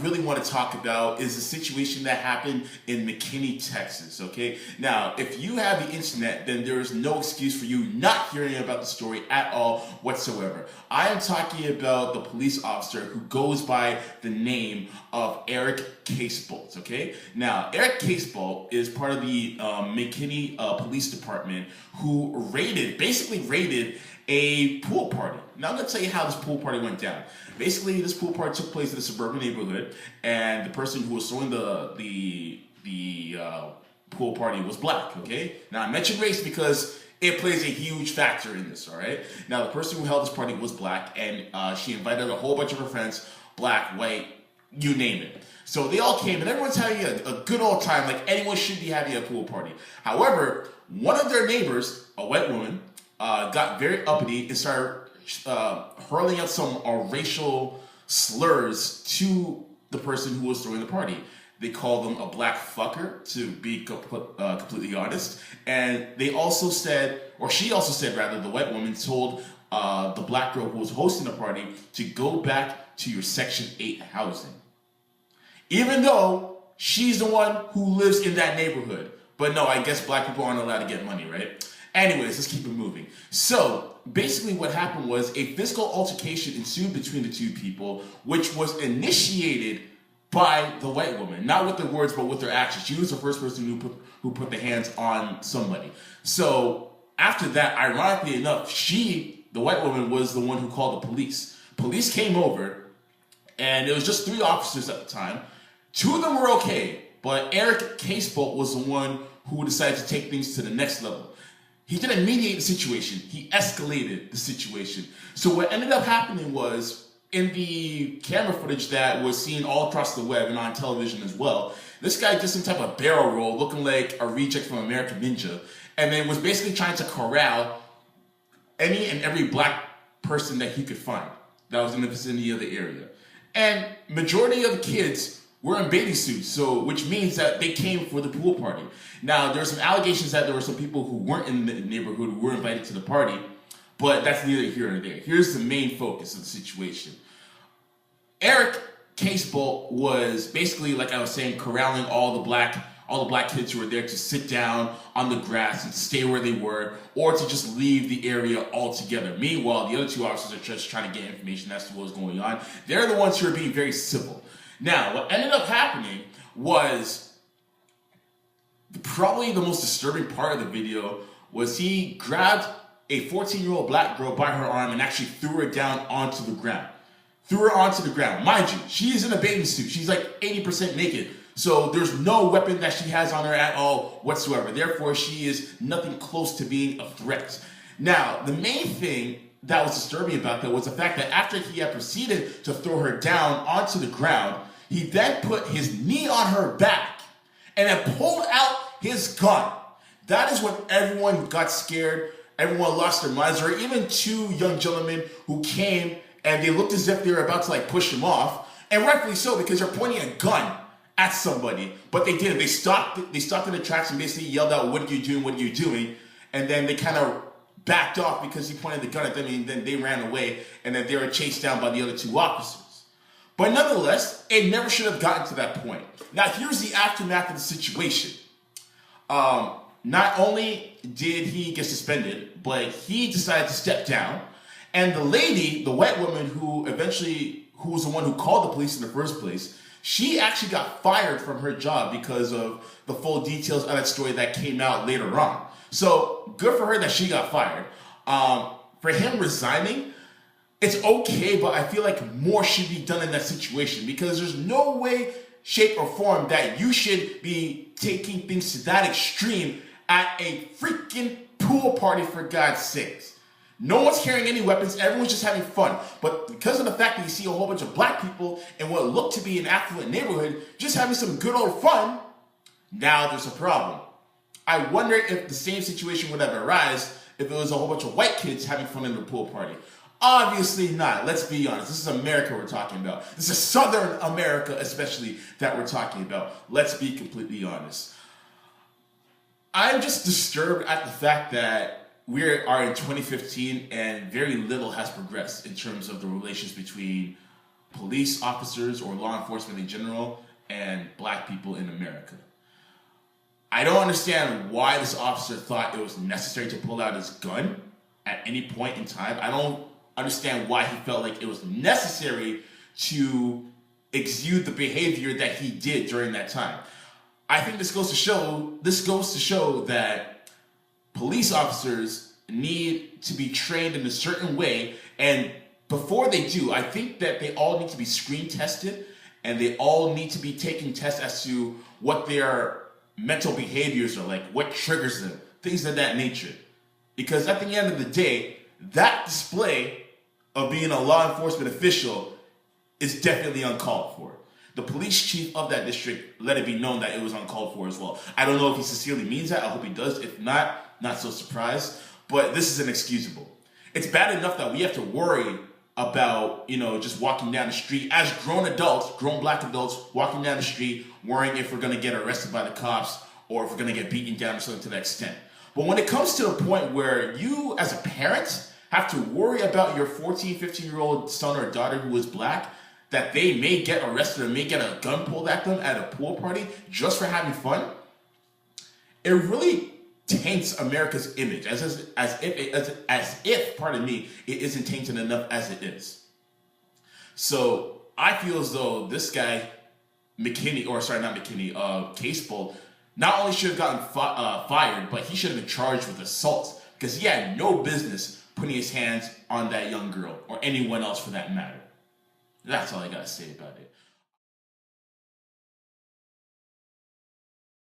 really want to talk about is the situation that happened in McKinney, Texas, okay? Now, if you have the internet, then there is no excuse for you not hearing about the story at all whatsoever. I am talking about the police officer who goes by the name of Eric Casebolt, okay? Now, Eric Casebolt is part of the McKinney Police Department who basically raided a pool party. Now I'm going to tell you how this pool party went down. Basically, this pool party took place in a suburban neighborhood, and the person who was throwing the pool party was black, okay? Now I mentioned race because it plays a huge factor in this, all right? Now the person who held this party was black, and she invited a whole bunch of her friends, black, white, you name it. So they all came, and everyone's having a good old time, like anyone should be having a pool party. However, one of their neighbors, a white woman, got very uppity and started hurling out some racial slurs to the person who was throwing the party. They called him a black fucker, to be completely honest. And they also said, or she also said rather, the white woman told the black girl who was hosting the party to go back to your Section 8 housing. Even though she's the one who lives in that neighborhood. But no, I guess black people aren't allowed to get money, right? Anyways, let's keep it moving. So basically what happened was a physical altercation ensued between the two people, which was initiated by the white woman, not with their words, but with their actions. She was the first person who put the hands on somebody. So after that, ironically enough, the white woman, was the one who called the police. Police came over, and it was just 3 officers at the time. 2 of them were okay, but Eric Casebolt was the one who decided to take things to the next level. He didn't mediate the situation. He escalated the situation. So what ended up happening was, in the camera footage that was seen all across the web and on television as well, this guy did some type of barrel roll looking like a reject from American Ninja, and then was basically trying to corral any and every black person that he could find that was in the vicinity of the area. And majority of the kids were in bathing suits, which means that they came for the pool party. Now, there were some allegations that there were some people who weren't in the neighborhood who were invited to the party, but that's neither here nor there. Here's the main focus of the situation. Eric Casebolt was basically, like I was saying, corralling all the black kids who were there to sit down on the grass and stay where they were, or to just leave the area altogether. Meanwhile, the other 2 officers are just trying to get information as to what was going on. They're the ones who are being very civil. Now, what ended up happening was, probably the most disturbing part of the video was he grabbed a 14-year-old black girl by her arm and actually threw her down onto the ground. Mind you, she is in a bathing suit. She's like 80% naked. So there's no weapon that she has on her at all whatsoever. Therefore, she is nothing close to being a threat. Now, the main thing that was disturbing about that was the fact that after he had proceeded to throw her down onto the ground, he then put his knee on her back and then pulled out his gun. That is when everyone got scared. Everyone lost their minds. There were even 2 young gentlemen who came and they looked as if they were about to push him off. And rightfully so, because they're pointing a gun at somebody. But they didn't. They stopped in the tracks and basically yelled out, "What are you doing? What are you doing?" And then they kind of backed off because he pointed the gun at them, and then they ran away, and then they were chased down by the other 2 officers. But nonetheless, it never should have gotten to that point. Now, here's the aftermath of the situation. Not only did he get suspended, but he decided to step down. And the lady, the white woman who was the one who called the police in the first place, she actually got fired from her job because of the full details of that story that came out later on. So good for her that she got fired. For him resigning, it's okay, but I feel like more should be done in that situation, because there's no way, shape, or form that you should be taking things to that extreme at a freaking pool party, for God's sakes. No one's carrying any weapons. Everyone's just having fun. But because of the fact that you see a whole bunch of black people in what looked to be an affluent neighborhood just having some good old fun, now there's a problem. I wonder if the same situation would ever arise if it was a whole bunch of white kids having fun in the pool party. Obviously not. Let's be honest. This is America we're talking about. This is Southern America especially that we're talking about. Let's be completely honest. I'm just disturbed at the fact that we are in 2015 and very little has progressed in terms of the relations between police officers or law enforcement in general and black people in America. I don't understand why this officer thought it was necessary to pull out his gun at any point in time. I don't understand why he felt like it was necessary to exude the behavior that he did during that time. I think this goes to show that police officers need to be trained in a certain way, and before they do, I think that they all need to be screen tested, and they all need to be taking tests as to what their mental behaviors are like, what triggers them, things of that nature. Because at the end of the day, that display of being a law enforcement official is definitely uncalled for. The police chief of that district let it be known that it was uncalled for as well. I don't know if he sincerely means that. I hope he does. If not, not so surprised. But this is inexcusable. It's bad enough that we have to worry about, just walking down the street as grown adults, grown black adults, walking down the street, worrying if we're going to get arrested by the cops or if we're going to get beaten down or something to that extent. But when it comes to the point where you as a parent have to worry about your 14, 15-year-old son or daughter who is black, that they may get arrested or may get a gun pulled at them at a pool party just for having fun, it really taints America's image as if, pardon me, it isn't tainted enough as it is. So I feel as though this guy, C.O.O.L, not only should have gotten fired, but he should have been charged with assault because he had no business putting his hands on that young girl or anyone else for that matter. That's all I gotta say about it.